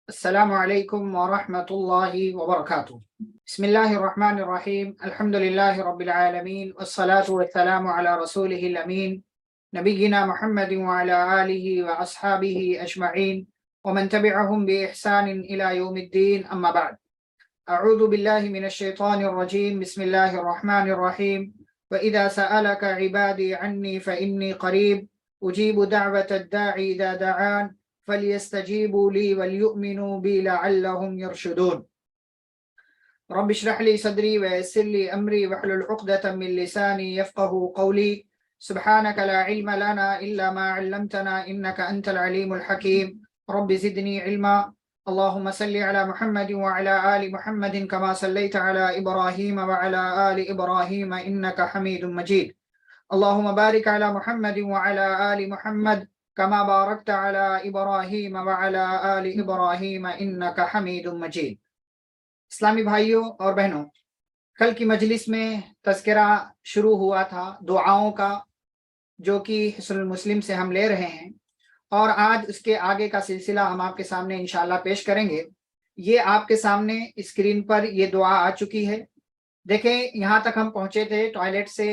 السلام علیکم ورحمۃ اللہ وبرکاتہ۔ بسم اللہ الرحمن الرحیم، الحمد للہ رب العالمین، والصلاة والسلام علی رسولہ الامین نبینا محمد وعلی آلہ واصحابہ اجمعین ومن تبعہم بإحسان الی یوم الدین، اما بعد۔ اعوذ باللہ من الشیطان الرجیم، بسم اللہ الرحمن الرحیم۔ وإذا سألك عبادی عنی فإنی قریب اجیب دعوة الداعی اذا دعان فَلْيَسْتَجِيبُوا لِي وَلْيُؤْمِنُوا بِي لَعَلَّهُمْ يَرْشُدُونَ۔ رب اشرح لي صدري ويسر لي أمري واحلل عقدة من لساني يفقهوا قولي سبحانك لا علم لنا إلا ما علمتنا إنك أنت العليم الحكيم رب زدني علما اللهم صل على محمد وعلى آل محمد كما صليت على إبراهيم وعلى آل إبراهيم إنك حميد مجيد اللهم بارك على محمد وعلى آل محمد کما بارکت علی ابراہیم وعلی آل ابراہیم انک حمید مجید۔ اسلامی بھائیوں اور بہنوں، کل کی مجلس میں تذکرہ شروع ہوا تھا دعاؤں کا، جو کہ حصن المسلم سے ہم لے رہے ہیں، اور آج اس کے آگے کا سلسلہ ہم آپ کے سامنے انشاءاللہ پیش کریں گے۔ یہ آپ کے سامنے اسکرین پر یہ دعا آ چکی ہے۔ دیکھیں، یہاں تک ہم پہنچے تھے، ٹوائلٹ سے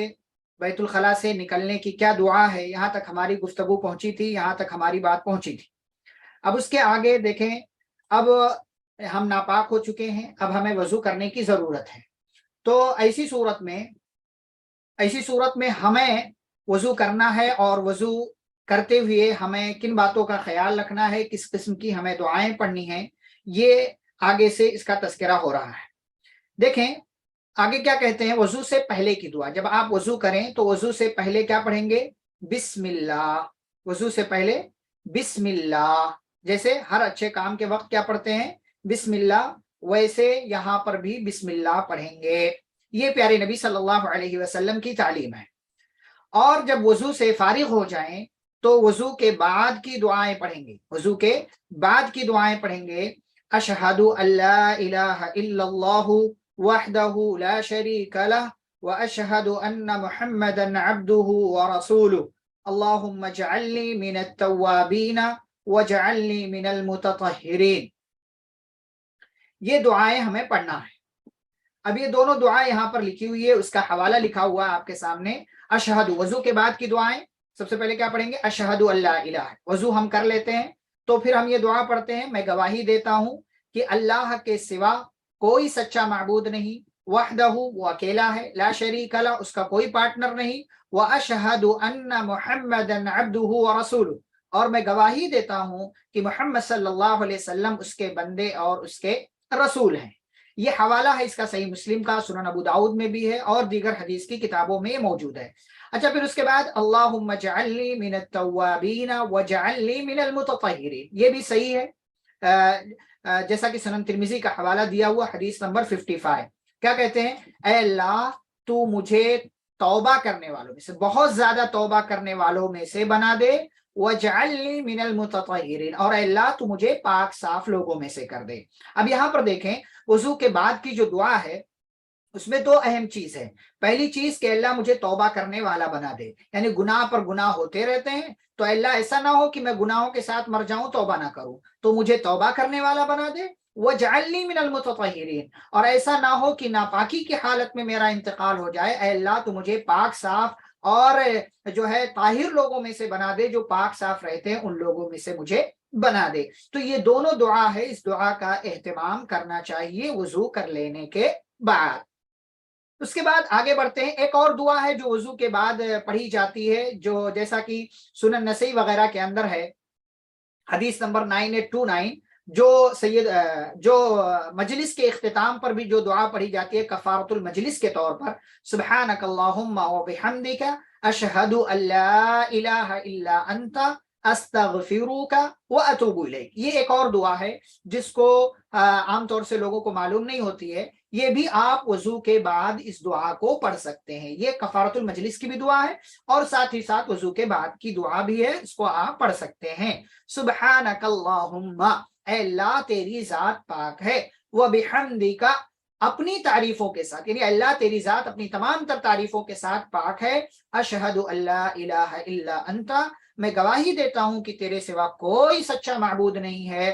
بیت الخلاء سے نکلنے کی کیا دعا ہے، یہاں تک ہماری گفتگو پہنچی تھی، یہاں تک ہماری بات پہنچی تھی۔ اب اس کے آگے دیکھیں، اب ہم ناپاک ہو چکے ہیں، اب ہمیں وضو کرنے کی ضرورت ہے۔ تو ایسی صورت میں ہمیں وضو کرنا ہے، اور وضو کرتے ہوئے ہمیں کن باتوں کا خیال رکھنا ہے، کس قسم کی ہمیں دعائیں پڑھنی ہیں، یہ آگے سے اس کا تذکرہ ہو رہا ہے۔ دیکھیں آگے کیا کہتے ہیں، وضو سے پہلے کی دعا۔ جب آپ وضو کریں تو وضو سے پہلے کیا پڑھیں گے؟ بسم اللہ۔ وضو سے پہلے بسم اللہ، جیسے ہر اچھے کام کے وقت کیا پڑھتے ہیں؟ بسم اللہ، ویسے یہاں پر بھی بسم اللہ پڑھیں گے۔ یہ پیارے نبی صلی اللہ علیہ وسلم کی تعلیم ہے۔ اور جب وضو سے فارغ ہو جائیں تو وضو کے بعد کی دعائیں پڑھیں گے۔ وضو کے بعد کی دعائیں پڑھیں گے، اشہد ان لا الہ الا اللہ وحدہ لا شریک لہ واشہد ان محمدا عبدہ ورسولہ اللہم اجعلنی من التوابین واجعلنی من المتطہرین۔ یہ دعائیں ہمیں پڑھنا ہے۔ اب یہ دونوں دعائیں یہاں پر لکھی ہوئی ہے، اس کا حوالہ لکھا ہوا ہے آپ کے سامنے۔ اشہد، وضو کے بعد کی دعائیں، سب سے پہلے کیا پڑھیں گے؟ اشہد ان لا الہ۔ وضو ہم کر لیتے ہیں تو پھر ہم یہ دعا پڑھتے ہیں، میں گواہی دیتا ہوں کہ اللہ کے سوا کوئی سچا معبود نہیں، وحدہ، وہ اکیلا ہے، لا شریک لہ، اس کا کوئی پارٹنر نہیں، واشہد ان محمدا عبدہ ورسولہ، اور میں گواہی دیتا ہوں کہ محمد صلی اللہ علیہ وسلم اس کے بندے اور اس کے رسول ہیں۔ یہ حوالہ ہے اس کا صحیح مسلم کا، سنن ابو داؤد میں بھی ہے، اور دیگر حدیث کی کتابوں میں یہ موجود ہے۔ اچھا، پھر اس کے بعد اللہم اجعلنی من التوابین واجعلنی من المتطہرین، یہ بھی صحیح ہے، جیسا کہ سنن ترمذی کا حوالہ دیا ہوا، حدیث نمبر 55۔ کیا کہتے ہیں؟ اے اللہ، تو مجھے توبہ کرنے والوں میں سے، بہت زیادہ توبہ کرنے والوں میں سے بنا دے، وَجْعَلْنِي مِنَ الْمُتَطَهِّرِينَ، اور اے اللہ تو مجھے پاک صاف لوگوں میں سے کر دے۔ اب یہاں پر دیکھیں، وضو کے بعد کی جو دعا ہے اس میں دو اہم چیز ہے۔ پہلی چیز کہ اللہ مجھے توبہ کرنے والا بنا دے، یعنی گناہ پر گناہ ہوتے رہتے ہیں، تو اللہ ایسا نہ ہو کہ میں گناہوں کے ساتھ مر جاؤں، توبہ نہ کروں، تو مجھے توبہ کرنے والا بنا دے۔ وَجْعَلْنِي مِنَ الْمُتَطَهِّرِينَ، اور ایسا نہ ہو کہ ناپاکی کی حالت میں میرا انتقال ہو جائے، اے اللہ تو مجھے پاک صاف اور جو ہے طاہر لوگوں میں سے بنا دے، جو پاک صاف رہتے ہیں ان لوگوں میں سے مجھے بنا دے۔ تو یہ دونوں دعا ہے، اس دعا کا اہتمام کرنا چاہیے وضو کر لینے کے بعد۔ اس کے بعد آگے بڑھتے ہیں، ایک اور دعا ہے جو وضو کے بعد پڑھی جاتی ہے، جو جیسا کہ سنن نسائی وغیرہ کے اندر ہے، حدیث نمبر 9829، جو مجلس کے اختتام پر بھی جو دعا پڑھی جاتی ہے کفارۃ المجلس کے طور پر، سبحانک اللہم وبحمدک اشہد ان لا الہ الا انت استغفرک واتوب الیک۔ یہ ایک اور دعا ہے جس کو عام طور سے لوگوں کو معلوم نہیں ہوتی ہے۔ یہ بھی آپ وضو کے بعد اس دعا کو پڑھ سکتے ہیں۔ یہ کفارۃ المجلس کی بھی دعا ہے، اور ساتھ ہی ساتھ وضو کے بعد کی دعا بھی ہے، اس کو آپ پڑھ سکتے ہیں۔ سبحانک اللہم، اے اللہ تیری ذات پاک ہے، وبحمدک، اپنی تعریفوں کے ساتھ، یعنی اللہ تیری ذات اپنی تمام تر تعریفوں کے ساتھ پاک ہے، اشہد ان لا الہ الا انت، میں گواہی دیتا ہوں کہ تیرے سوا کوئی سچا معبود نہیں ہے،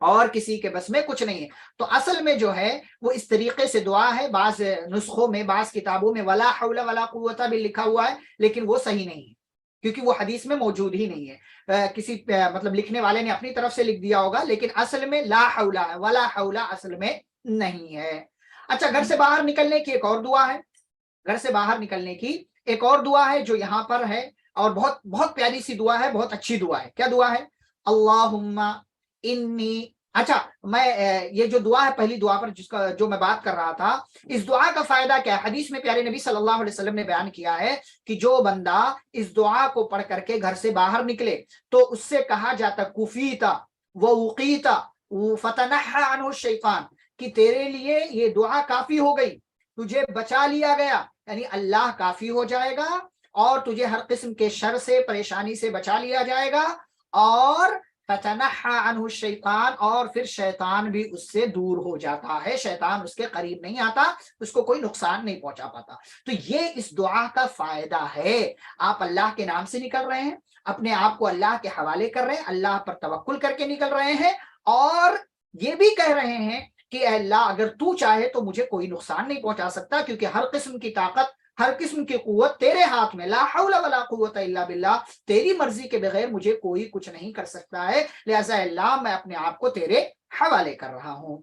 اور کسی کے بس میں کچھ نہیں ہے. تو اصل میں جو ہے وہ اس طریقے سے دعا ہے. بعض نسخوں میں بعض کتابوں میں ولا حول ولا قوت بھی لکھا ہوا ہے، لیکن وہ صحیح نہیں ہے کیونکہ وہ حدیث میں موجود ہی نہیں ہے. کسی مطلب لکھنے والے نے اپنی طرف سے لکھ دیا ہوگا، لیکن اصل میں لا حول ولا حول اصل میں نہیں ہے. اچھا، گھر سے باہر نکلنے کی ایک اور دعا ہے. گھر سے باہر نکلنے کی ایک اور دعا ہے جو یہاں پر ہے، اور بہت بہت پیاری سی دعا ہے، بہت اچھی دعا ہے. کیا دعا ہے؟ اللہم انی. اچھا، میں یہ جو دعا ہے پہلی دعا پر جس کا جو میں بات کر رہا تھا، اس دعا کا فائدہ کیا ہے؟ حدیث میں پیارے نبی صلی اللہ علیہ وسلم نے بیان کیا ہے کہ جو بندہ اس دعا کو پڑھ کر کے گھر سے باہر نکلے تو اس سے کہا جاتا کفیتا ووقیتا فتنحى عنہ الشیطان، کہ تیرے لیے یہ دعا کافی ہو گئی، تجھے بچا لیا گیا. یعنی اللہ کافی ہو جائے گا اور تجھے ہر قسم کے شر سے، پریشانی سے بچا لیا جائے گا. اور فتنحى عنہ الشیطان، اور پھر شیطان بھی اس سے دور ہو جاتا ہے، شیطان اس کے قریب نہیں آتا، اس کو کوئی نقصان نہیں پہنچا پاتا. تو یہ اس دعا کا فائدہ ہے. آپ اللہ کے نام سے نکل رہے ہیں، اپنے آپ کو اللہ کے حوالے کر رہے ہیں، اللہ پر توکل کر کے نکل رہے ہیں، اور یہ بھی کہہ رہے ہیں کہ اے اللہ اگر تو چاہے تو مجھے کوئی نقصان نہیں پہنچا سکتا، کیونکہ ہر قسم کی طاقت، ہر قسم کی قوت تیرے ہاتھ میں. لا حول ولا قوت الا باللہ، تیری مرضی کے بغیر مجھے کوئی کچھ نہیں کر سکتا ہے، لہٰذا اللہ میں اپنے آپ کو تیرے حوالے کر رہا ہوں.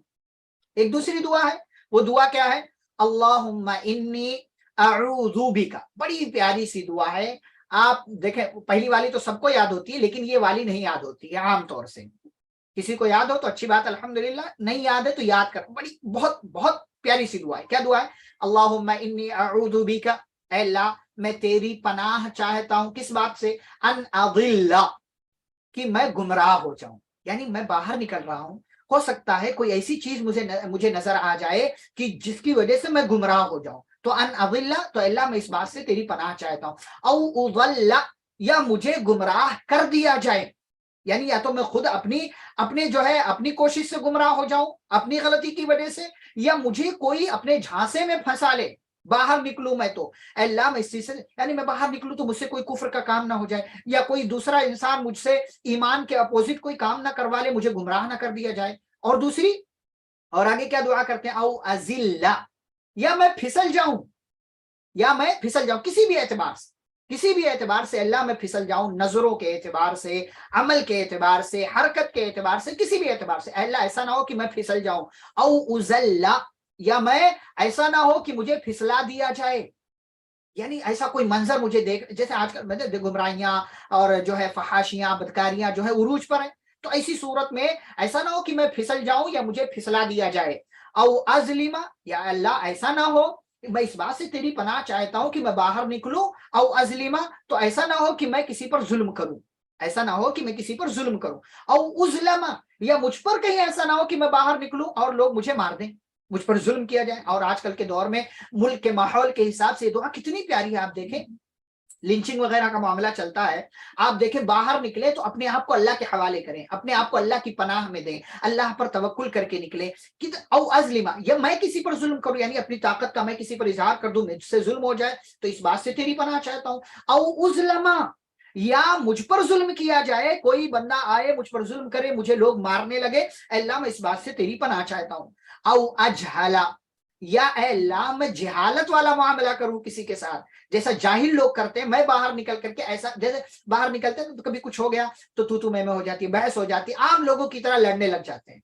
ایک دوسری دعا ہے، وہ دعا کیا ہے؟ اللہم انی اعوذ بک. بڑی پیاری سی دعا ہے. آپ دیکھیں پہلی والی تو سب کو یاد ہوتی ہے، لیکن یہ والی نہیں یاد ہوتی ہے عام طور سے. کسی کو یاد ہو تو اچھی بات، الحمدللہ. نہیں یاد ہے تو یاد کر. بڑی بہت بہت پیاری سی دعا ہے. کیا دعا ہے؟ اللہم انی اعوذ بک، اے اللہ میں تیری پناہ چاہتا ہوں. کس بات سے؟ ان اضل، کہ میں گمراہ ہو جاؤں. یعنی میں باہر نکل رہا ہوں، ہو سکتا ہے کوئی ایسی چیز مجھے نظر آ جائے کہ جس کی وجہ سے میں گمراہ ہو جاؤں. تو ان اضل، تو اللہ میں اس بات سے تیری پناہ چاہتا ہوں. او اضل، یا مجھے گمراہ کر دیا جائے. یعنی یا تو میں خود اپنے جو ہے اپنی کوشش سے گمراہ ہو جاؤں اپنی غلطی کی وجہ سے، یا مجھے کوئی اپنے جھانسے میں پھنسا لے. باہر نکلوں میں تو اے اللہ میں اس چیز سے، یعنی میں باہر نکلوں تو مجھ سے کوئی کفر کا کام نہ ہو جائے، یا کوئی دوسرا انسان مجھ سے ایمان کے اپوزٹ کوئی کام نہ کروا لے، مجھے گمراہ نہ کر دیا جائے. اور دوسری، اور آگے کیا دعا کرتے ہیں؟ او ازل، یا میں پھسل جاؤں، یا میں پھسل جاؤں کسی بھی اعتبار سے اللہ میں پھسل جاؤں، نظروں کے اعتبار سے، عمل کے اعتبار سے، حرکت کے اعتبار سے، کسی بھی اعتبار سے. اللہ ایسا نہ ہو کہ میں پھسل جاؤں. او ازل، یا میں ایسا نہ ہو کہ مجھے پھسلا دیا جائے. یعنی ایسا کوئی منظر مجھے دیکھ، جیسے آج کل گمراہیاں اور جو ہے فحاشیاں، بدکاریاں جو ہے عروج پر ہیں، تو ایسی صورت میں ایسا نہ ہو کہ میں پھسل جاؤں یا مجھے پھسلا دیا جائے. او ازلما، یا اللہ ایسا نہ ہو، میں اس بات سے تیری پناہ چاہتا ہوں کہ میں باہر نکلوں. او ازلما، تو ایسا نہ ہو کہ میں کسی پر ظلم کروں، ایسا نہ ہو کہ میں کسی پر ظلم کروں. او ازلما، یا مجھ پر کہیں ایسا نہ ہو کہ میں باہر نکلوں اور لوگ مجھے مار دیں، مجھ پر ظلم کیا جائے. اور آج کل کے دور میں ملک کے ماحول کے حساب سے یہ دعا کتنی پیاری ہے. آپ دیکھیں لنچنگ وغیرہ کا معاملہ چلتا ہے، آپ دیکھیں باہر نکلے تو اپنے آپ کو اللہ کے حوالے کریں، اپنے آپ کو اللہ کی پناہ میں دیں، اللہ پر توکل کر کے نکلے. او ازلما، یا میں کسی پر ظلم کروں، یعنی اپنی طاقت کا میں کسی پر اظہار کر دوں، مجھ سے ظلم ہو جائے، تو اس بات سے تیری پناہ چاہتا ہوں. او ازلما، یا مجھ پر ظلم کیا جائے، کوئی بندہ آئے مجھ پر ظلم کرے، مجھے لوگ مارنے لگے، اللہ میں اس بات سے تیری پناہ چاہتا ہوں. او اجہلا، یا اے اللہ میں جہالت والا معاملہ کروں کسی کے ساتھ، جیسا جاہل لوگ کرتے ہیں. میں باہر نکل کر کے ایسا، جیسے باہر نکلتے ہیں تو کبھی کچھ ہو گیا تو میں ہو جاتی ہے، بحث ہو جاتی ہے، عام لوگوں کی طرح لڑنے لگ جاتے ہیں،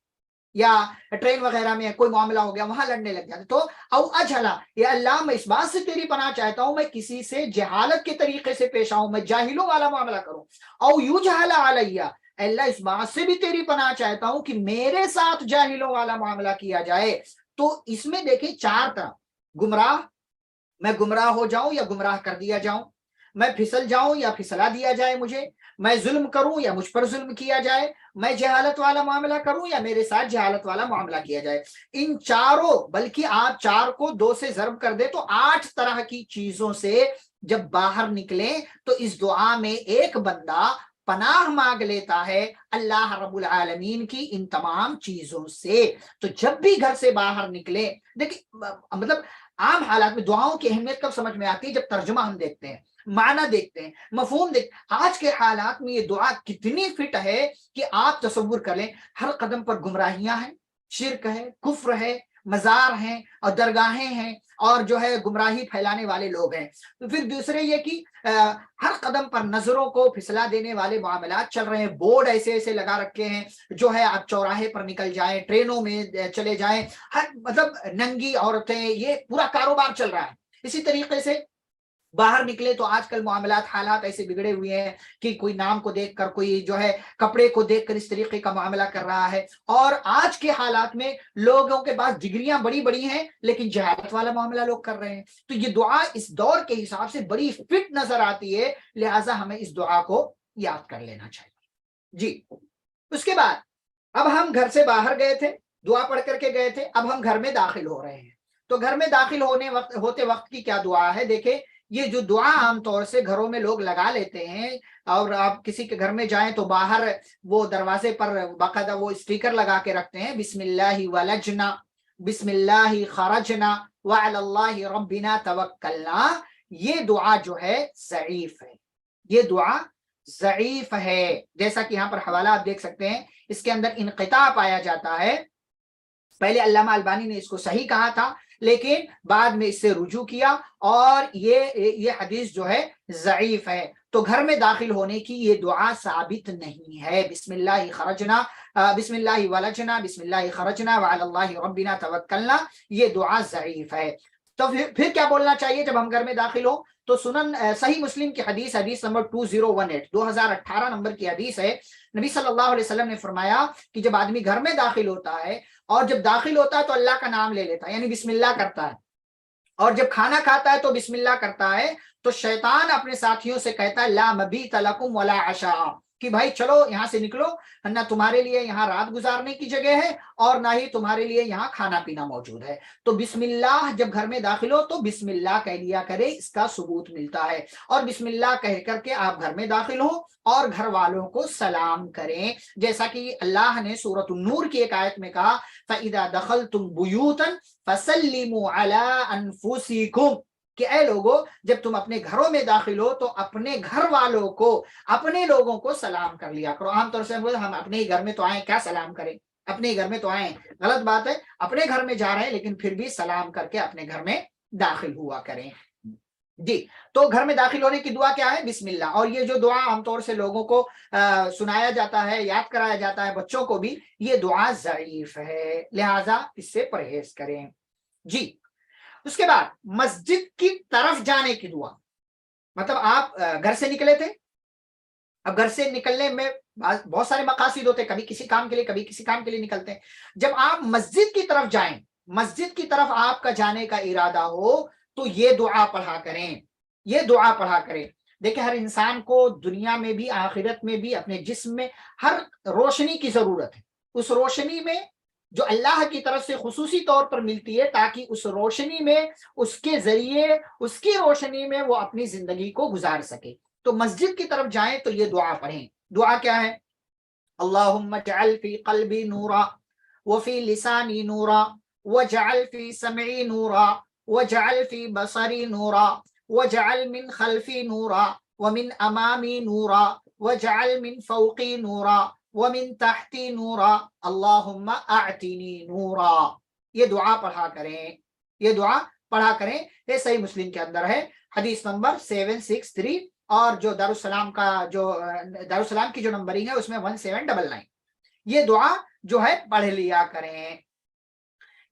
یا ٹرین وغیرہ میں کوئی معاملہ ہو گیا وہاں لڑنے لگ جاتے. تو او اجہلا، یا اللہ میں اس بات سے تیری پناہ چاہتا ہوں میں کسی سے جہالت کے طریقے سے پیش آؤں، میں جاہلوں والا معاملہ کروں. او یجہل علیہ، اللہ اس بات سے بھی تیری پناہ چاہتا ہوں کہ میرے ساتھ جاہلوں والا معاملہ کیا جائے. تو اس میں دیکھیں چار طرح، گمراہ، میں گمراہ ہو جاؤں یا گمراہ کر دیا جاؤں، میں پھسل جاؤں یا پھسلا دیا جائے مجھے، میں ظلم کروں یا مجھ پر ظلم کیا جائے، میں جہالت والا معاملہ کروں یا میرے ساتھ جہالت والا معاملہ کیا جائے. ان چاروں، بلکہ آپ چار کو دو سے ضرب کر دے تو 8 طرح کی چیزوں سے جب باہر نکلیں تو اس دعا میں ایک بندہ پناہ مانگ لیتا ہے اللہ رب العالمین کی ان تمام چیزوں سے. تو جب بھی گھر سے باہر نکلے، دیکھیں مطلب عام حالات میں دعاؤں کی اہمیت کب سمجھ میں آتی ہے؟ جب ترجمہ ہم دیکھتے ہیں. معنی دیکھتے ہیں، مفہوم دیکھتے ہیں۔ آج کے حالات میں یہ دعا کتنی فٹ ہے کہ آپ تصور کر لیں، ہر قدم پر گمراہیاں ہیں، شرک ہے، کفر ہے، مزار ہیں اور درگاہیں ہیں اور جو ہے گمراہی پھیلانے والے لوگ ہیں۔ تو پھر دوسرے یہ کہ ہر قدم پر نظروں کو پھسلا دینے والے معاملات چل رہے ہیں، بورڈ ایسے ایسے لگا رکھے ہیں جو ہے آپ چوراہے پر نکل جائیں، ٹرینوں میں چلے جائیں، ہر مطلب ننگی عورتیں، یہ پورا کاروبار چل رہا ہے۔ اسی طریقے سے باہر نکلے تو آج کل معاملات حالات ایسے بگڑے ہوئے ہیں کہ کوئی نام کو دیکھ کر، کوئی جو ہے کپڑے کو دیکھ کر اس طریقے کا معاملہ کر رہا ہے، اور آج کے حالات میں لوگوں کے پاس ڈگریاں بڑی بڑی ہیں لیکن جہالت والا معاملہ لوگ کر رہے ہیں۔ تو یہ دعا اس دور کے حساب سے بڑی فٹ نظر آتی ہے، لہٰذا ہمیں اس دعا کو یاد کر لینا چاہیے۔ جی، اس کے بعد اب ہم گھر سے باہر گئے تھے، دعا پڑھ کر کے گئے تھے، اب ہم گھر میں داخل ہو رہے ہیں۔ تو گھر میں داخل ہوتے وقت کی کیا دعا ہے؟ دیکھیں، یہ جو دعا عام طور سے گھروں میں لوگ لگا لیتے ہیں، اور آپ کسی کے گھر میں جائیں تو باہر وہ دروازے پر باقاعدہ وہ اسٹیکر لگا کے رکھتے ہیں، بسم اللہ ولجنا، بسم اللہ خرجنا، وعلی اللہ ربنا توکلنا۔ یہ دعا جو ہے ضعیف ہے، یہ دعا ضعیف ہے، جیسا کہ یہاں پر حوالہ آپ دیکھ سکتے ہیں، اس کے اندر انقطاع پایا جاتا ہے۔ پہلے علامہ البانی نے اس کو صحیح کہا تھا لیکن بعد میں اس سے رجوع کیا، اور یہ حدیث جو ہے ضعیف ہے۔ تو گھر میں داخل ہونے کی یہ دعا ثابت نہیں ہے، بسم اللہ خرجنا، بسم اللہ ولجنا، بسم اللہ خرجنا وعلی اللہ ربنا توکلنا، یہ دعا ضعیف ہے۔ تو پھر کیا بولنا چاہیے جب ہم گھر میں داخل ہو؟ تو سنن صحیح مسلم کی حدیث نمبر 2018 2018 نمبر کی حدیث ہے، نبی صلی اللہ علیہ وسلم نے فرمایا کہ جب آدمی گھر میں داخل ہوتا ہے اور جب داخل ہوتا ہے تو اللہ کا نام لے لیتا ہے، یعنی بسم اللہ کرتا ہے، اور جب کھانا کھاتا ہے تو بسم اللہ کرتا ہے، تو شیطان اپنے ساتھیوں سے کہتا ہے لا مبیت لکم ولا عشاء، کہ بھائی چلو یہاں سے نکلو، نہ تمہارے لیے یہاں رات گزارنے کی جگہ ہے اور نہ ہی تمہارے لیے یہاں کھانا پینا موجود ہے۔ تو بسم اللہ جب گھر میں داخل ہو تو بسم اللہ کہہ لیا کرے، اس کا ثبوت ملتا ہے، اور بسم اللہ کہہ کر کے آپ گھر میں داخل ہو اور گھر والوں کو سلام کریں، جیسا کہ اللہ نے سورۃ النور کی ایک آیت میں کہا فَإِذَا دَخَلْتُمْ بُيُوتًا فَسَلِّمُوا عَلَىٰ أَنفُسِكُمْ، کہ اے لوگو جب تم اپنے گھروں میں داخل ہو تو اپنے گھر والوں کو، اپنے لوگوں کو سلام کر لیا کرو۔ عام طور سے ہم اپنے ہی گھر میں تو آئیں، کیا سلام کریں؟ اپنے ہی گھر میں تو آئیں، غلط بات ہے، اپنے گھر میں جا رہے ہیں لیکن پھر بھی سلام کر کے اپنے گھر میں داخل ہوا کریں۔ جی، تو گھر میں داخل ہونے کی دعا کیا ہے؟ بسم اللہ۔ اور یہ جو دعا عام طور سے لوگوں کو سنایا جاتا ہے، یاد کرایا جاتا ہے بچوں کو بھی، یہ دعا ضعیف ہے، لہٰذا اس سے پرہیز کریں۔ جی، اس کے بعد مسجد کی طرف جانے کی دعا، مطلب آپ گھر سے نکلے تھے، اب گھر سے نکلنے میں بہت سارے مقاصد ہوتے ہیں، کبھی کسی کام کے لیے، کبھی کسی کام کے لیے نکلتے ہیں۔ جب آپ مسجد کی طرف جائیں، مسجد کی طرف آپ کا جانے کا ارادہ ہو تو یہ دعا پڑھا کریں، یہ دعا پڑھا کریں۔ دیکھیں، ہر انسان کو دنیا میں بھی آخرت میں بھی اپنے جسم میں ہر روشنی کی ضرورت ہے، اس روشنی میں جو اللہ کی طرف سے خصوصی طور پر ملتی ہے، تاکہ اس روشنی میں، اس کے ذریعے، اس کی روشنی میں وہ اپنی زندگی کو گزار سکے۔ تو مسجد کی طرف جائیں تو یہ دعا پڑھیں۔ دعا کیا ہے؟ اللہم اجعل فی قلبی نورا وفی لسانی نورا وجعل فی سمعی نورا وجعل فی بصری نورا وجعل من خلفی نورا ومن امامی نورا وجعل من فوقی نورا ومن تحتی نورا اللہم اعطنی نورا۔ یہ دعا پڑھا کریں، یہ دعا پڑھا کریں۔ یہ صحیح مسلم کے اندر ہے، حدیث نمبر 763، اور جو دارالسلام کی جو نمبرنگ ہے اس میں 1799۔ یہ دعا جو ہے پڑھ لیا کریں۔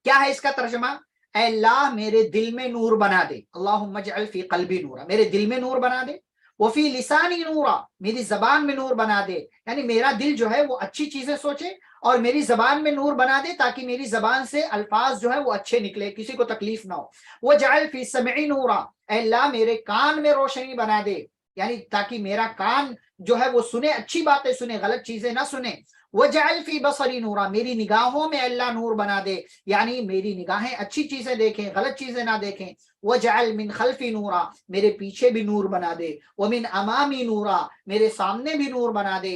کیا ہے اس کا ترجمہ؟ اے اللہ میرے دل میں نور بنا دے، اللہم اجعل فی قلبی نورا، میرے دل میں نور بنا دے، وفی لسانی نورا، میری زبان میں نور بنا دے، یعنی میرا دل جو ہے وہ اچھی چیزیں سوچے، اور میری زبان میں نور بنا دے تاکہ میری زبان سے الفاظ جو ہے وہ اچھے نکلے، کسی کو تکلیف نہ ہو۔ وجعل فی سمعی نورا، اے اللہ میرے کان میں روشنی بنا دے، یعنی تاکہ میرا کان جو ہے وہ سنے، اچھی باتیں سنے، غلط چیزیں نہ سنے۔ وجعل فی بصری نورا، میری نگاہوں میں اللہ نور بنا دے، یعنی میری نگاہیں اچھی چیزیں دیکھیں، غلط چیزیں نہ دیکھیں۔ وجعل من خلفی نورا، میرے پیچھے بھی نور بنا دے۔ ومن امامی نورا، میرے سامنے بھی نور بنا دے۔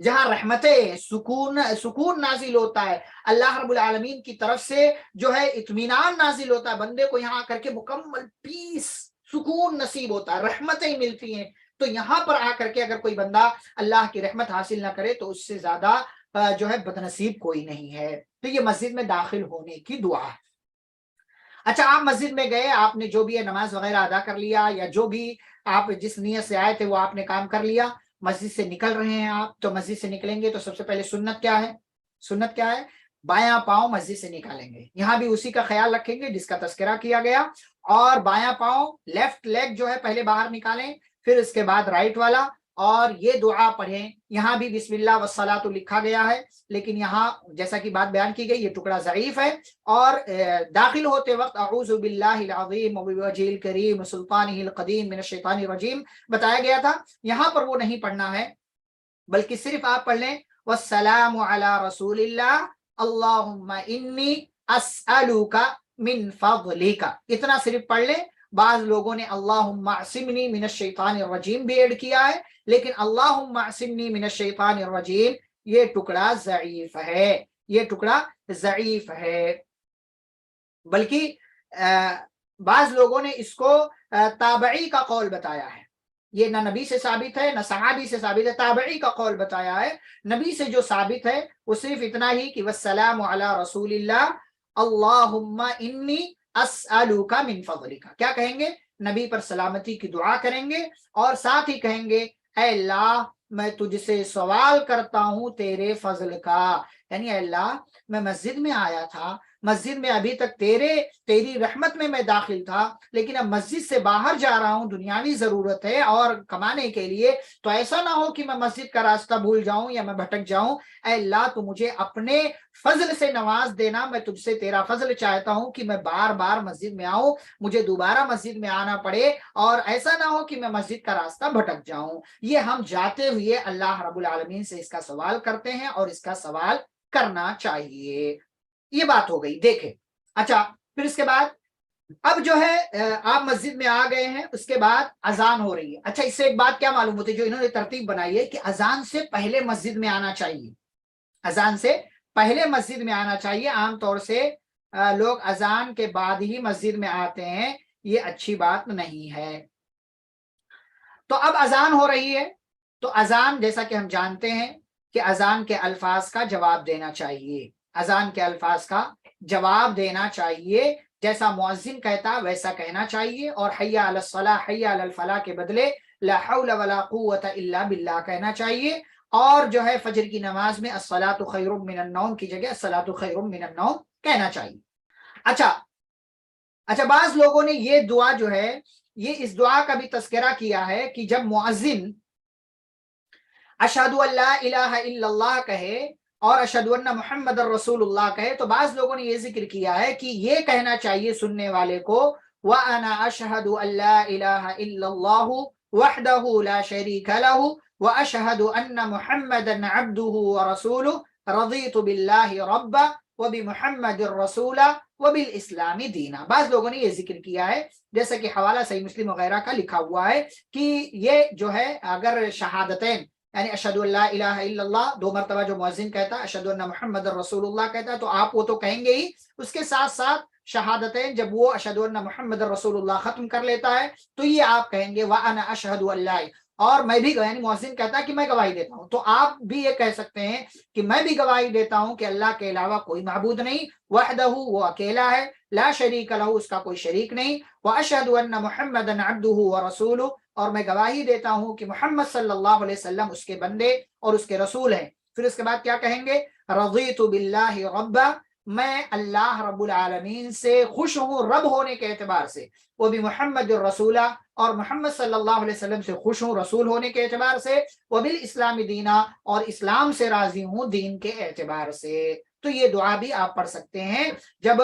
جہاں رحمتیں سکون نازل ہوتا ہے، اللہ رب العالمین کی طرف سے جو ہے اطمینان نازل ہوتا ہے، بندے کو یہاں آ کر کے مکمل پیس سکون نصیب ہوتا ہے، رحمتیں ملتی ہیں. تو یہاں پر آ کر کے اگر کوئی بندہ اللہ کی رحمت حاصل نہ کرے تو اس سے زیادہ جو ہے بدنصیب کوئی نہیں ہے. تو یہ مسجد میں داخل ہونے کی دعا ہے. اچھا، آپ مسجد میں گئے، آپ نے جو بھی ہے نماز وغیرہ ادا کر لیا، یا جو بھی آپ جس نیت سے آئے تھے وہ آپ نے کام کر لیا، مسجد سے نکل رہے ہیں آپ. تو مسجد سے نکلیں گے تو سب سے پہلے سنت کیا ہے؟ سنت کیا ہے؟ بایاں پاؤں مسجد سے نکالیں گے. یہاں بھی اسی کا خیال رکھیں گے جس کا تذکرہ کیا گیا. اور بایاں پاؤں لیفٹ لیگ جو ہے پہلے باہر نکالیں، پھر اس کے بعد رائٹ والا، اور یہ دعا پڑھیں. یہاں بھی بسم اللہ والصلاۃ لکھا گیا ہے، لیکن یہاں جیسا کہ بات بیان کی گئی یہ ٹکڑا ضعیف ہے. اور داخل ہوتے وقت اعوذ باللہ العظیم وبوجہہ الکریم سلطانہ القدیم من الشیطان الرجیم بتایا گیا تھا. یہاں پر وہ نہیں پڑھنا ہے، بلکہ صرف آپ پڑھ لیں والسلام علی رسول اللہ اللہم انی اسألوک من فضلک، اتنا صرف پڑھ لیں. بعض لوگوں نے اللہم اعصمنی من الشیطان الرجیم بھی ایڈ کیا ہے، لیکن اللہم اعصمنی من الشیطان الرجیم یہ ٹکڑا ضعیف ہے، یہ ٹکڑا ضعیف ہے. بلکہ بعض لوگوں نے اس کو تابعی کا قول بتایا ہے. یہ نہ نبی سے ثابت ہے نہ صحابی سے ثابت ہے، تابعی کا قول بتایا ہے. نبی سے جو ثابت ہے وہ صرف اتنا ہی کہ والسلام علی رسول اللہ اللہم انی اسألوک من فضلک. کیا کہیں گے؟ نبی پر سلامتی کی دعا کریں گے، اور ساتھ ہی کہیں گے اے اللہ میں تجھ سے سوال کرتا ہوں تیرے فضل کا. یعنی اے اللہ میں مسجد میں آیا تھا، مسجد میں ابھی تک تیری رحمت میں داخل تھا، لیکن اب مسجد سے باہر جا رہا ہوں، دنیاوی ضرورت ہے اور کمانے کے لیے، تو ایسا نہ ہو کہ میں مسجد کا راستہ بھول جاؤں یا میں بھٹک جاؤں. اے اللہ تو مجھے اپنے فضل سے نواز دینا. میں تجھ سے تیرا فضل چاہتا ہوں کہ میں بار بار مسجد میں آؤں، مجھے دوبارہ مسجد میں آنا پڑے، اور ایسا نہ ہو کہ میں مسجد کا راستہ بھٹک جاؤں. یہ ہم جاتے ہوئے اللہ رب العالمین سے اس کا سوال کرتے ہیں، اور اس کا سوال کرنا چاہیے. یہ بات ہو گئی. دیکھیں اچھا، پھر اس کے بعد اب جو ہے آپ مسجد میں آ گئے ہیں، اس کے بعد اذان ہو رہی ہے. اچھا، اس سے ایک بات کیا معلوم ہوتی ہے جو انہوں نے ترتیب بنائی ہے کہ اذان سے پہلے مسجد میں آنا چاہیے. اذان سے پہلے مسجد میں آنا چاہیے. عام طور سے لوگ اذان کے بعد ہی مسجد میں آتے ہیں، یہ اچھی بات نہیں ہے. تو اب اذان ہو رہی ہے، تو اذان جیسا کہ ہم جانتے ہیں کہ اذان کے الفاظ کا جواب دینا چاہیے. اذان کے الفاظ کا جواب دینا چاہیے، جیسا مؤذن کہتا ویسا کہنا چاہیے. اور حی علی الصلاح حی علی الفلاح کے بدلے لا حول ولا قوت الا باللہ کہنا چاہیے. اور جو ہے فجر کی نماز میں الصلاۃ خیر من النوم کی جگہ الصلاۃ خیر من النوم کہنا چاہیے. اچھا، بعض لوگوں نے یہ دعا جو ہے، یہ اس دعا کا بھی تذکرہ کیا ہے کہ جب مؤذن اشہد ان لا الہ الا اللہ کہے اور اشہد ان محمد الرسول اللہ کہے، تو بعض لوگوں نے یہ ذکر کیا ہے کہ یہ کہنا چاہیے سننے والے کو وَأَنَا أَشْهَدُ أَن لَا إِلَهَ إِلَّا اللَّهُ وَحْدَهُ لَا شَرِيكَ لَهُ وَأَشْهَدُ أَنَّ مُحَمَّدًا عَبْدُهُ وَرَسُولُهُ رَضِيتُ بِاللَّهِ رَبًّا وَبِمُحَمَّدٍ رَسُولًا وَبِالْإِسْلَامِ دِينًا. بعض لوگوں نے یہ ذکر کیا ہے، جیسا کہ حوالہ صحیح مسلم وغیرہ کا لکھا ہوا ہے کہ یہ جو ہے اگر شہادتین یعنی اشہد ان لا الہ الا اللہ دو مرتبہ جو مؤذن کہتا ہے، اشہد ان محمد رسول اللہ کہتا ہے، تو آپ وہ تو کہیں گے ہی، اس کے ساتھ ساتھ شہادتین جب وہ اشہد ان محمد رسول اللہ ختم کر لیتا ہے تو یہ آپ کہیں گے وانا اشہد ان لا، اور میں بھی یعنی مؤذن کہتا ہے کہ میں گواہی دیتا ہوں، تو آپ بھی یہ کہہ سکتے ہیں کہ میں بھی گواہی دیتا ہوں کہ اللہ کے علاوہ کوئی معبود نہیں، وحدہ وہ اکیلا ہے، لا شریک لہ اس کا کوئی شریک نہیں، واشہد ان محمدا عبدہ ورسولہ اور میں گواہی دیتا ہوں کہ محمد صلی اللہ علیہ وسلم اس کے بندے اور اس کے رسول ہیں. پھر اس کے بعد کیا کہیں گے؟ رضیت باللہ ربا، میں اللہ رب العالمین سے خوش ہوں رب ہونے کے اعتبار سے، وہ بھی محمد الرسولہ اور محمد صلی اللہ علیہ وسلم سے خوش ہوں رسول ہونے کے اعتبار سے، وہ بالاسلام دینا اور اسلام سے راضی ہوں دین کے اعتبار سے. تو یہ دعا بھی آپ پڑھ سکتے ہیں جب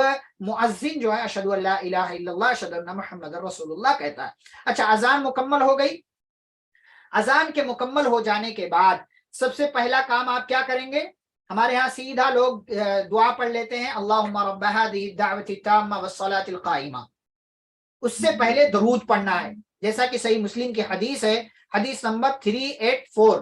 مؤذن جو ہے اشہد ان لا الہ الا اللہ اشہد ان محمد رسول اللہ کہتا ہے. اچھا، اذان مکمل ہو گئی. اذان کے مکمل ہو جانے کے بعد سب سے پہلا کام آپ کیا کریں گے؟ ہمارے ہاں سیدھا لوگ دعا پڑھ لیتے ہیں اللہم رب هذه الدعوة التامة والصلاة القائمة. اس سے پہلے درود پڑھنا ہے، جیسا کہ صحیح مسلم کی حدیث ہے، حدیث نمبر 384.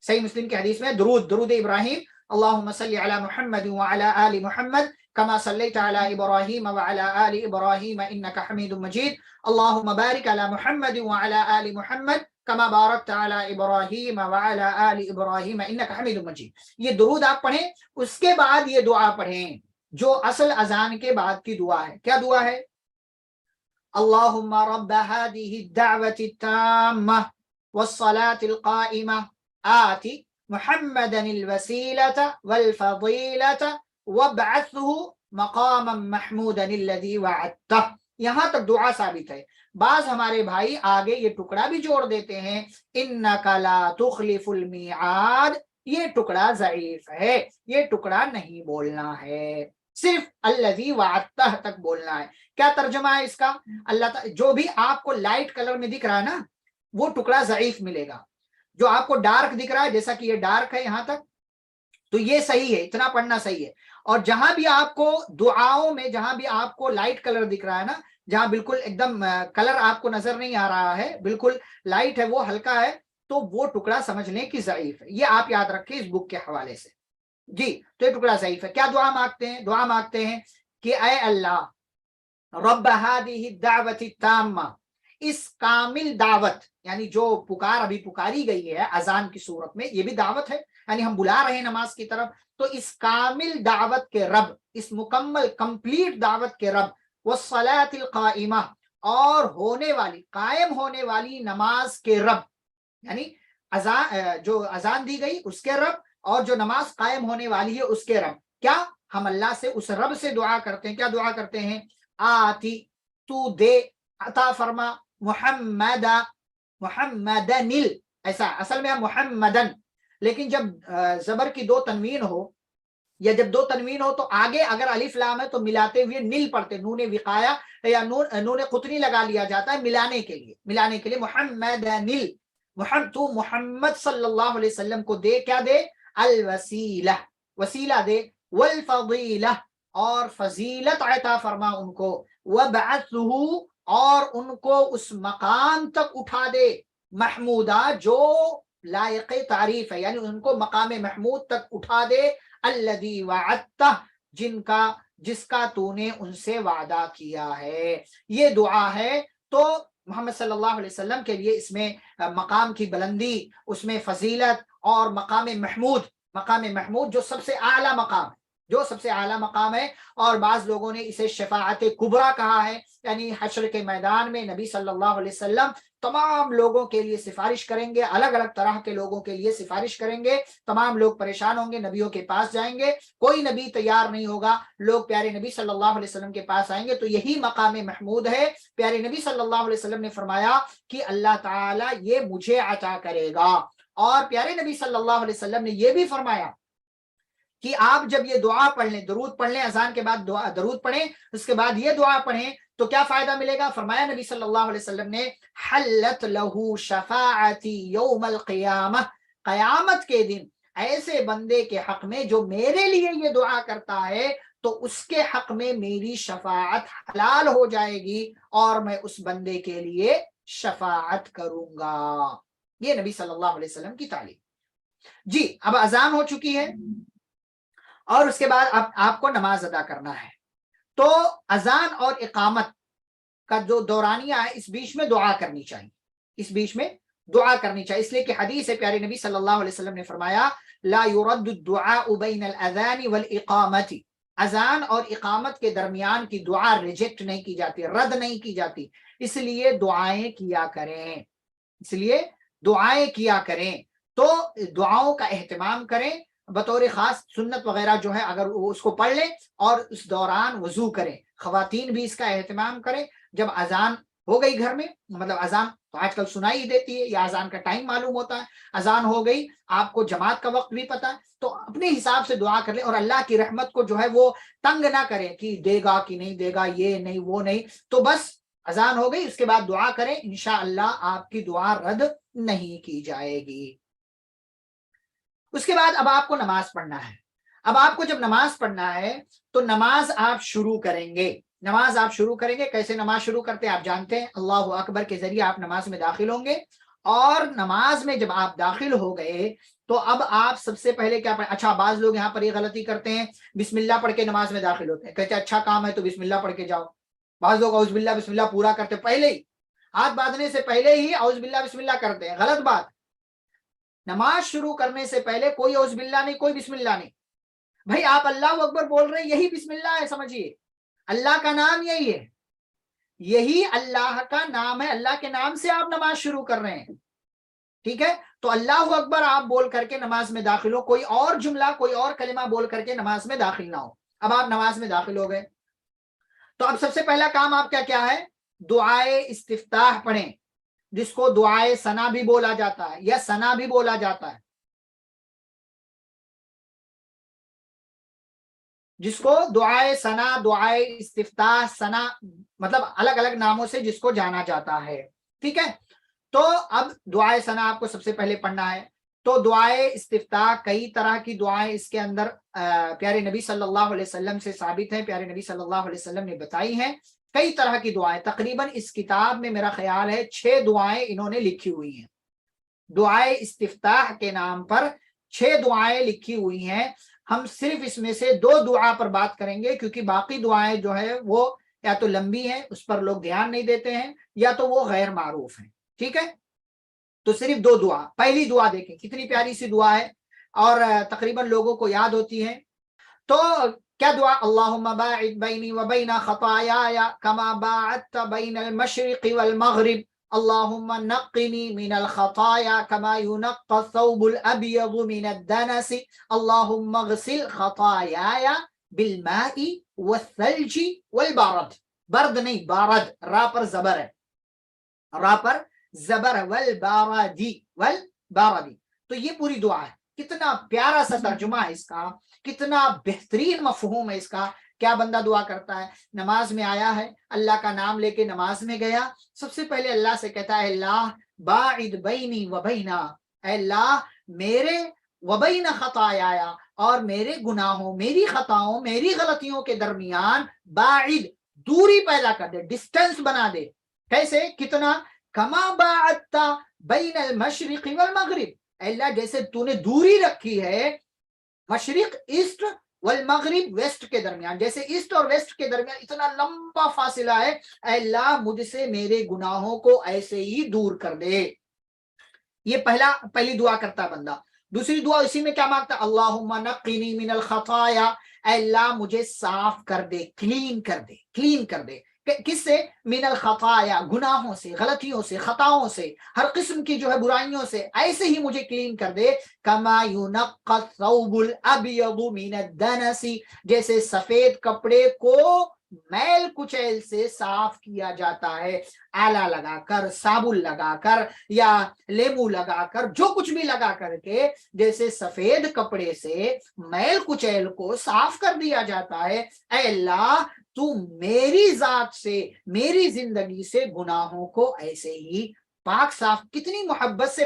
صحیح مسلم کی حدیث میں درود ابراہیم اللہم صلی علی محمد وعلی آل محمد کما صلیت علی ابراہیم وعلی آل ابراہیم انکا حمید مجید اللہم بارک علی محمد وعلی آل محمد کما بارکت علی ابراہیم وعلی آل ابراہیم انکا حمید مجید. یہ درود آپ پڑھیں. اس کے بعد یہ دعا پڑھیں جو اصل اذان کے بعد کی دعا ہے. کیا دعا ہے؟ اللہم رب هذه الدعوة التامة والصلاة القائمة آتی محمدا الوسیلة والفضیلة وابعثه مقاما محمودا الذی وعدته. یہاں تک دعا ثابت ہے. بعض ہمارے بھائی آگے یہ ٹکڑا بھی جوڑ دیتے ہیں انک لا تخلف المیعاد. یہ ٹکڑا ضعیف ہے, یہ ٹکڑا نہیں بولنا ہے, صرف الذی وعدتہ تک بولنا ہے. کیا ترجمہ ہے اس کا؟ اللہ جو بھی آپ کو لائٹ کلر میں دکھ رہا ہے نا وہ ٹکڑا ضعیف ملے گا. جو آپ کو ڈارک دکھ رہا ہے جیسا کہ یہ ڈارک ہے یہاں تک تو یہ صحیح ہے, اتنا پڑھنا صحیح ہے. اور جہاں بھی آپ کو دعاؤں میں جہاں بھی آپ کو لائٹ کلر دکھ رہا ہے نا, جہاں بالکل ایک دم کلر آپ کو نظر نہیں آ رہا ہے, بالکل لائٹ ہے, وہ ہلکا ہے, تو وہ ٹکڑا سمجھ لیں کہ ضعیف ہے. یہ آپ یاد رکھیں اس بک کے حوالے سے. جی تو یہ ٹکڑا ضعیف ہے. کیا دعا مانگتے ہیں؟ دعا مانگتے ہیں کہ اے اللہ رب هذه الدعوة التامة, اس کامل دعوت یعنی جو پکار ابھی پکاری گئی ہے اذان کی صورت میں, یہ بھی دعوت ہے, یعنی ہم بلا رہے ہیں نماز کی طرف, تو اس کامل دعوت کے رب, اس مکمل کمپلیٹ دعوت کے رب, والصلاة القائمہ, اور ہونے والی قائم ہونے والی نماز کے رب, یعنی جو اذان دی گئی اس کے رب, اور جو نماز قائم ہونے والی ہے اس کے رب. کیا ہم اللہ سے اس رب سے دعا کرتے ہیں؟ کیا دعا کرتے ہیں؟ آتی تو دے, عطا فرما, محمدن, ایسا اصل میں محمدن, لیکن جب زبر کی دو تنوین ہو یا جب دو تنوین ہو تو آگے اگر الف لام ہے تو ملاتے ہوئے نل پڑھتے, نون وقایا یا نون قطنی لگا لیا جاتا ہے ملانے کے لیے. محمدن, تو محمد صلی اللہ علیہ وسلم کو دے, کیا دے؟ الوسیلہ, وسیلہ دے, والفضیلہ, اور فضیلت عطا فرما ان کو, وابعثہ, اور ان کو اس مقام تک اٹھا دے, محمودہ, جو لائق تعریف ہے, یعنی ان کو مقام محمود تک اٹھا دے, الذی وعدتہ, جس کا تو نے ان سے وعدہ کیا ہے. یہ دعا ہے. تو محمد صلی اللہ علیہ وسلم کے لیے اس میں مقام کی بلندی, اس میں فضیلت, اور مقام محمود جو سب سے اعلیٰ مقام ہے, جو سب سے اعلیٰ مقام ہے. اور بعض لوگوں نے اسے شفاعت کبریٰ کہا ہے, یعنی حشر کے میدان میں نبی صلی اللہ علیہ وسلم تمام لوگوں کے لیے سفارش کریں گے, الگ الگ طرح کے لوگوں کے لیے سفارش کریں گے. تمام لوگ پریشان ہوں گے, نبیوں کے پاس جائیں گے, کوئی نبی تیار نہیں ہوگا, لوگ پیارے نبی صلی اللہ علیہ وسلم کے پاس آئیں گے. تو یہی مقام محمود ہے. پیارے نبی صلی اللہ علیہ وسلم نے فرمایا کہ اللہ تعالیٰ یہ مجھے عطا کرے گا. اور پیارے نبی صلی اللہ علیہ وسلم نے یہ بھی فرمایا کہ آپ جب یہ دعا پڑھ لیں, درود پڑھ لیں, اذان کے بعد درود پڑھیں, اس کے بعد یہ دعا پڑھیں, تو کیا فائدہ ملے گا؟ فرمایا نبی صلی اللہ علیہ وسلم نے, حلت لہو شفاعتی یوم القیامہ, قیامت کے دن ایسے بندے کے حق میں جو میرے لیے یہ دعا کرتا ہے تو اس کے حق میں میری شفاعت حلال ہو جائے گی, اور میں اس بندے کے لیے شفاعت کروں گا. یہ نبی صلی اللہ علیہ وسلم کی تعلیم. جی اب اذان ہو چکی ہے اور اس کے بعد اب آپ کو نماز ادا کرنا ہے. تو اذان اور اقامت کا جو دورانیہ ہے اس بیچ میں دعا کرنی چاہیے, اس بیچ میں دعا کرنی چاہیے, اس لیے کہ حدیث ہے, پیارے نبی صلی اللہ علیہ وسلم نے فرمایا لا يرد الدعاء بین الاذان والاقامت, اذان اور اقامت کے درمیان کی دعا ریجیکٹ نہیں کی جاتی, رد نہیں کی جاتی. اس لیے دعائیں کیا کریں, اس لیے دعائیں کیا کریں. تو دعاؤں کا اہتمام کریں, بطور خاص سنت وغیرہ جو ہے اگر وہ اس کو پڑھ لیں, اور اس دوران وضو کریں. خواتین بھی اس کا اہتمام کریں. جب اذان ہو گئی گھر میں, مطلب اذان تو آج کل سنائی دیتی ہے یا اذان کا ٹائم معلوم ہوتا ہے, اذان ہو گئی, آپ کو جماعت کا وقت بھی پتہ ہے, تو اپنے حساب سے دعا کر لیں, اور اللہ کی رحمت کو جو ہے وہ تنگ نہ کریں کہ دے گا کہ نہیں دے گا, یہ نہیں وہ نہیں. تو بس اذان ہو گئی, اس کے بعد دعا کریں, انشاءاللہ آپ کی دعا رد نہیں کی جائے گی. اس کے بعد اب آپ کو نماز پڑھنا ہے. اب آپ کو جب نماز پڑھنا ہے تو نماز آپ شروع کریں گے. نماز آپ شروع کریں گے. کیسے نماز شروع کرتے ہیں آپ جانتے ہیں, اللہ اکبر کے ذریعے آپ نماز میں داخل ہوں گے, اور نماز میں جب آپ داخل ہو گئے تو اب آپ سب سے پہلے کیا پڑھیں؟ اچھا بعض لوگ یہاں پر یہ غلطی کرتے ہیں، بسم اللہ پڑھ کے نماز میں داخل ہوتے ہیں، کہتے ہیں اچھا کام ہے تو بسم اللہ پڑھ کے جاؤ. بعض لوگ اعوذ باللہ بسم اللہ پورا کرتے پہلے ہی، ہاتھ باندھنے سے پہلے ہی اعوذ باللہ بسم اللہ کرتے ہیں. غلط بات. نماز شروع کرنے سے پہلے کوئی اعوذ باللہ نہیں، کوئی بسم اللہ نہیں. بھائی آپ اللہ اکبر بول رہے ہیں، یہی بسم اللہ ہے، سمجھیے اللہ کا نام یہی ہے، یہی اللہ کا نام ہے، اللہ کے نام سے آپ نماز شروع کر رہے ہیں. ٹھیک ہے، تو اللہ اکبر آپ بول کر کے نماز میں داخل ہو، کوئی اور جملہ کوئی اور کلمہ بول کر کے نماز میں داخل نہ ہو. اب آپ نماز میں داخل ہو گئے تو اب سب سے پہلا کام آپ کا کیا ہے؟ دعائے استفتاح پڑھیں، جس کو دعائے ثنا بھی بولا جاتا ہے یا ثنا بھی بولا جاتا ہے، جس کو دعائے ثنا، دعائے استفتاح، ثنا مطلب الگ الگ ناموں سے جس کو جانا جاتا ہے. ٹھیک ہے، تو اب دعائے ثنا آپ کو سب سے پہلے پڑھنا ہے. تو دعائے استفتاح کئی طرح کی دعائیں اس کے اندر پیارے نبی صلی اللہ علیہ وسلم سے ثابت ہیں، پیارے نبی صلی اللہ علیہ وسلم نے بتائی ہیں. کئی طرح کی دعائیں، تقریباً اس کتاب میں میرا خیال ہے 6 دعائیں انہوں نے لکھی ہوئی ہیں. دعائے استفتاح کے نام پر 6 دعائیں لکھی ہوئی ہیں. ہم صرف اس میں سے 2 دعا پر بات کریں گے، کیونکہ باقی دعائیں جو ہے وہ یا تو لمبی ہیں، اس پر لوگ دھیان نہیں دیتے ہیں، یا تو وہ غیر معروف ہیں. ٹھیک ہے، تو صرف 2 دعا. پہلی دعا دیکھیں کتنی پیاری سی دعا ہے اور تقریباً لوگوں کو یاد ہوتی ہے. تو کیا دعا؟ اللہم باعد بینی و بین خطایای کما باعدت بین المشرق والمغرب، اللہم نقنی من الخطایا کما ینقى الثوب الابیض من الدنس، اللہم اغسل خطایای بالماء والثلج والبرد. برد نہیں، بارد، را پر زبر ہے، را پر زبر، والباردی، والباردی. تو یہ پوری دعا ہے. کتنا پیارا سا ترجمہ ہے اس کا، کتنا بہترین مفہوم ہے اس کا. کیا بندہ دعا کرتا ہے؟ نماز میں آیا ہے، اللہ کا نام لے کے نماز میں گیا، سب سے پہلے اللہ سے کہتا ہے اللہ باعد بینی و بینا، اے اللہ میرے وبین خطایا، اور میرے گناہوں، میری خطاؤں، میری غلطیوں کے درمیان باعد، دوری پیدا کر دے، ڈسٹینس بنا دے. کیسے؟ کتنا؟ کما باعدت بین المشرق والمغرب، اللہ جیسے تو نے دوری رکھی ہے مشرق ایسٹ والمغرب ویسٹ کے درمیان، جیسے ایسٹ اور ویسٹ کے درمیان اتنا لمبا فاصلہ ہے، اے اللہ مجھ سے میرے گناہوں کو ایسے ہی دور کر دے. یہ پہلی دعا کرتا بندہ. دوسری دعا اسی میں کیا مانگتا؟ اللہم نقنی من الخطایا، اے اللہ مجھے صاف کر دے، کلین کر دے، کلین کر دے. کس سے؟ من الخطایا، گناہوں سے، غلطیوں سے، خطاؤں سے، ہر قسم کی جو ہے برائیوں سے، ایسے ہی مجھے کلین کر دے. کما ینقى الثوب الابیض من الدنس، جیسے سفید کپڑے کو میل کچیل سے صاف کیا جاتا ہے، آلہ لگا کر، صابن لگا کر، یا لیمو لگا کر، جو کچھ بھی لگا کر کے جیسے سفید کپڑے سے میل کچیل کو صاف کر دیا جاتا ہے، اے اللہ تو میری ذات سے، میری زندگی سے گناہوں کو ایسے ہی پاک صاف. کتنی محبت سے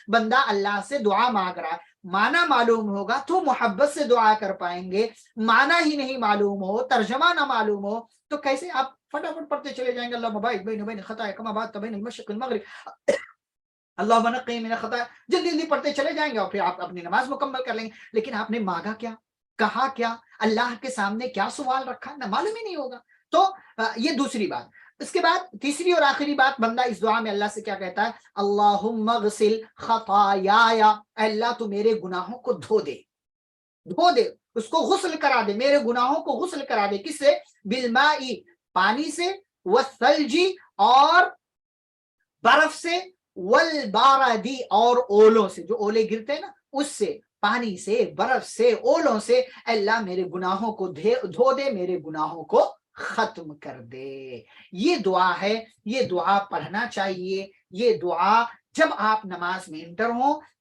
بندہ اللہ سے دعا مانگ رہا ہے. معنی معلوم ہوگا تو محبت سے دعا کر پائیں گے، معنی ہی نہیں معلوم ہو، ترجمہ نہ معلوم ہو تو کیسے آپ فٹافٹ پڑھتے چلے جائیں گے اللہم باعد بینی وبین خطایا کما باعدت بین المشرق والمغرب، اللہم نقنی من الخطایا، جلدی جلدی پڑھتے چلے جائیں گے اور پھر آپ اپنی نماز مکمل کر لیں گے. لیکن آپ نے مانگا کیا، کہا کیا، اللہ کے سامنے کیا سوال رکھا، نہ معلوم ہی نہیں ہوگا. تو یہ دوسری بات. اس کے بعد تیسری اور آخری بات، بندہ اس دعا میں اللہ سے کیا کہتا ہے؟ اللہم اغسل خطایای، اے اللہ تو میرے گناہوں کو دھو دے، دھو دے، اس کو غسل کرا دے، میرے گناہوں کو غسل کرا دے. کس سے؟ بالماء، پانی سے، والثلج، اور برف سے، والباردی، اور اولوں سے، جو اولے گرتے ہیں نا اس سے، پانی سے، برف سے، اولوں سے. اے اللہ میرے گناہوں کو دھو دے، میرے گناہوں کو ختم کر دے. یہ دعا ہے، یہ دعا پڑھنا چاہیے. یہ دعا جب آپ نماز میں انٹر ہوں